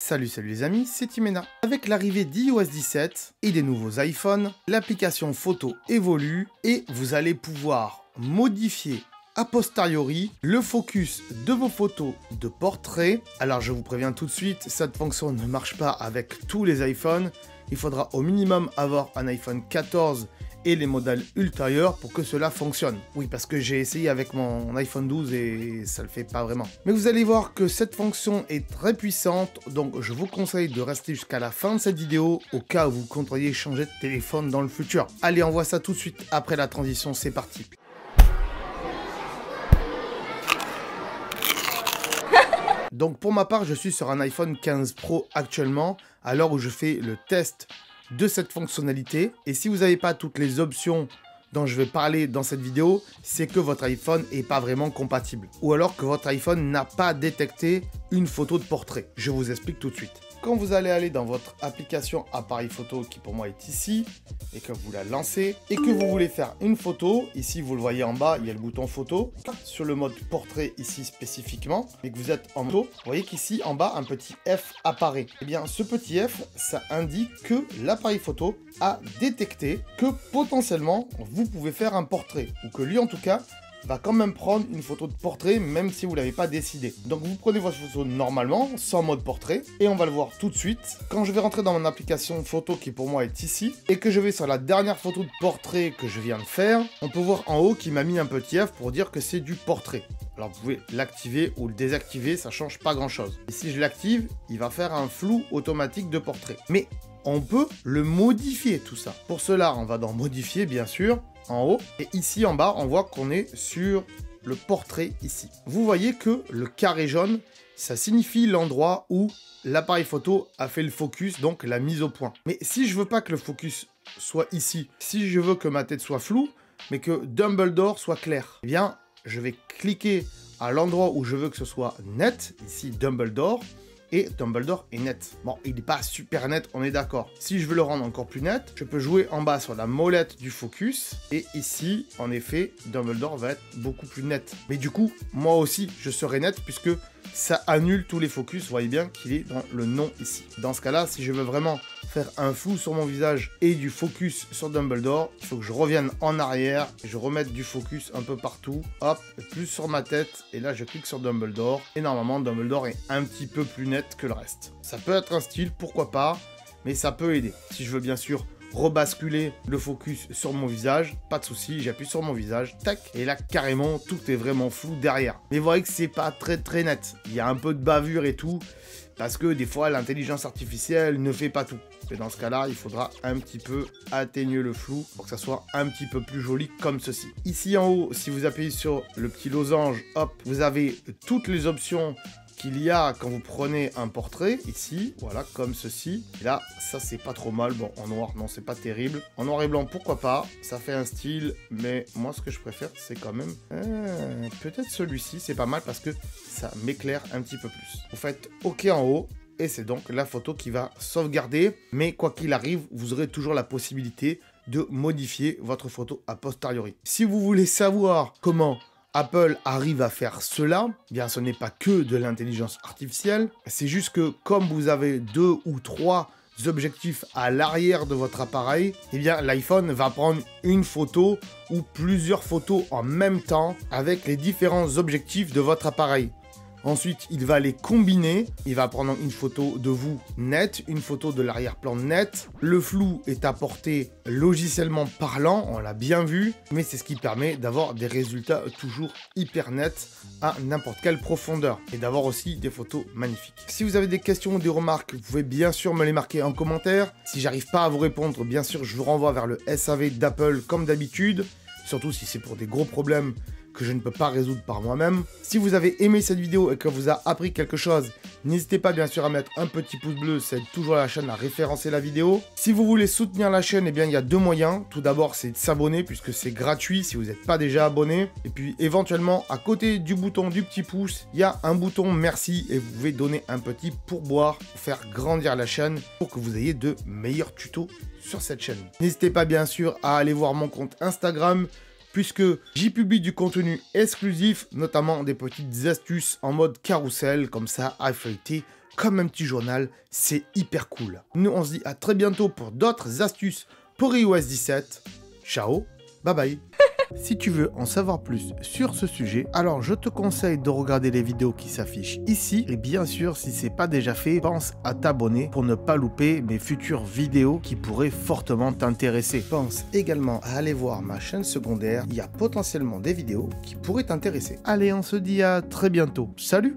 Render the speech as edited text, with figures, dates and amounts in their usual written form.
Salut les amis, c'est Timena. Avec l'arrivée d'iOS 17 et des nouveaux iPhones, l'application photo évolue et vous allez pouvoir modifier a posteriori le focus de vos photos de portrait. Alors je vous préviens tout de suite, cette fonction ne marche pas avec tous les iPhones. Il faudra au minimum avoir un iPhone 14 et les modèles ultérieurs pour que cela fonctionne. Oui, parce que j'ai essayé avec mon iPhone 12 et ça le fait pas vraiment. Mais vous allez voir que cette fonction est très puissante, donc je vous conseille de rester jusqu'à la fin de cette vidéo au cas où vous compteriez changer de téléphone dans le futur. Allez, on voit ça tout de suite après la transition, c'est parti. Donc pour ma part, je suis sur un iPhone 15 Pro actuellement, à l'heure où je fais le test de cette fonctionnalité. Et si vous n'avez pas toutes les options dont je vais parler dans cette vidéo, c'est que votre iPhone n'est pas vraiment compatible. Ou alors que votre iPhone n'a pas détecté une photo de portrait. Je vous explique tout de suite. Quand vous allez aller dans votre application appareil photo, qui pour moi est ici, et que vous la lancez, et que vous voulez faire une photo, ici vous le voyez en bas, il y a le bouton photo, sur le mode portrait ici spécifiquement, et que vous êtes en photo, vous voyez qu'ici en bas un petit F apparaît. Et bien ce petit F, ça indique que l'appareil photo a détecté que potentiellement vous pouvez faire un portrait, ou que lui en tout cas, va quand même prendre une photo de portrait même si vous ne l'avez pas décidé. Donc vous prenez votre photo normalement, sans mode portrait, et on va le voir tout de suite. Quand je vais rentrer dans mon application photo qui pour moi est ici, et que je vais sur la dernière photo de portrait que je viens de faire, on peut voir en haut qu'il m'a mis un petit F pour dire que c'est du portrait. Alors vous pouvez l'activer ou le désactiver, ça change pas grand chose. Et si je l'active, il va faire un flou automatique de portrait. Mais on peut le modifier tout ça. Pour cela, on va dans modifier bien sûr, en haut, et ici en bas, on voit qu'on est sur le portrait ici. Vous voyez que le carré jaune, ça signifie l'endroit où l'appareil photo a fait le focus, donc la mise au point. Mais si je veux pas que le focus soit ici, si je veux que ma tête soit floue, mais que Dumbledore soit clair, eh bien, je vais cliquer à l'endroit où je veux que ce soit net, ici Dumbledore, et Dumbledore est net. Bon, il n'est pas super net, on est d'accord. Si je veux le rendre encore plus net, je peux jouer en bas sur la molette du focus. Et ici, en effet, Dumbledore va être beaucoup plus net. Mais du coup, moi aussi, je serai net puisque ça annule tous les focus. Vous voyez bien qu'il est dans le nom ici. Dans ce cas-là, si je veux vraiment faire un flou sur mon visage et du focus sur Dumbledore, il faut que je revienne en arrière, je remette du focus un peu partout, hop, plus sur ma tête, et là je clique sur Dumbledore, et normalement Dumbledore est un petit peu plus net que le reste. Ça peut être un style, pourquoi pas, mais ça peut aider. Si je veux bien sûr rebasculer le focus sur mon visage, pas de souci, j'appuie sur mon visage, tac, et là carrément tout est vraiment flou derrière. Mais vous voyez que c'est pas très net, il y a un peu de bavure et tout, parce que des fois l'intelligence artificielle ne fait pas tout. Et dans ce cas-là, il faudra un petit peu atténuer le flou pour que ça soit un petit peu plus joli comme ceci. Ici en haut, si vous appuyez sur le petit losange, hop, vous avez toutes les options qu'il y a quand vous prenez un portrait, ici, voilà, comme ceci. Et là, ça c'est pas trop mal. Bon, en noir, non, c'est pas terrible. En noir et blanc, pourquoi pas, ça fait un style, mais moi ce que je préfère, c'est quand même, peut-être celui-ci, c'est pas mal parce que ça m'éclaire un petit peu plus. Vous faites OK en haut, et c'est donc la photo qui va sauvegarder, mais quoi qu'il arrive, vous aurez toujours la possibilité de modifier votre photo a posteriori. Si vous voulez savoir comment Apple arrive à faire cela, eh bien ce n'est pas que de l'intelligence artificielle, c'est juste que comme vous avez 2 ou 3 objectifs à l'arrière de votre appareil, eh bien l'iPhone va prendre une photo ou plusieurs photos en même temps avec les différents objectifs de votre appareil. Ensuite, il va les combiner. Il va prendre une photo de vous nette, une photo de l'arrière-plan nette. Le flou est apporté logiciellement parlant, on l'a bien vu, mais c'est ce qui permet d'avoir des résultats toujours hyper nets à n'importe quelle profondeur et d'avoir aussi des photos magnifiques. Si vous avez des questions ou des remarques, vous pouvez bien sûr me les marquer en commentaire. Si j'arrive pas à vous répondre, bien sûr, je vous renvoie vers le SAV d'Apple comme d'habitude, surtout si c'est pour des gros problèmes que je ne peux pas résoudre par moi-même. Si vous avez aimé cette vidéo et que vous a appris quelque chose, n'hésitez pas bien sûr à mettre un petit pouce bleu, ça aide toujours la chaîne à référencer la vidéo. Si vous voulez soutenir la chaîne, eh bien il y a 2 moyens. Tout d'abord, c'est de s'abonner puisque c'est gratuit si vous n'êtes pas déjà abonné. Et puis éventuellement, à côté du bouton du petit pouce, il y a un bouton merci et vous pouvez donner un petit pourboire pour faire grandir la chaîne pour que vous ayez de meilleurs tutos sur cette chaîne. N'hésitez pas bien sûr à aller voir mon compte Instagram, puisque j'y publie du contenu exclusif, notamment des petites astuces en mode carrousel, comme ça à feuilleter comme un petit journal, c'est hyper cool. Nous, on se dit à très bientôt pour d'autres astuces pour iOS 17. Ciao, bye bye. Si tu veux en savoir plus sur ce sujet, alors je te conseille de regarder les vidéos qui s'affichent ici. Et bien sûr, si ce n'est pas déjà fait, pense à t'abonner pour ne pas louper mes futures vidéos qui pourraient fortement t'intéresser. Pense également à aller voir ma chaîne secondaire. Il y a potentiellement des vidéos qui pourraient t'intéresser. Allez, on se dit à très bientôt. Salut!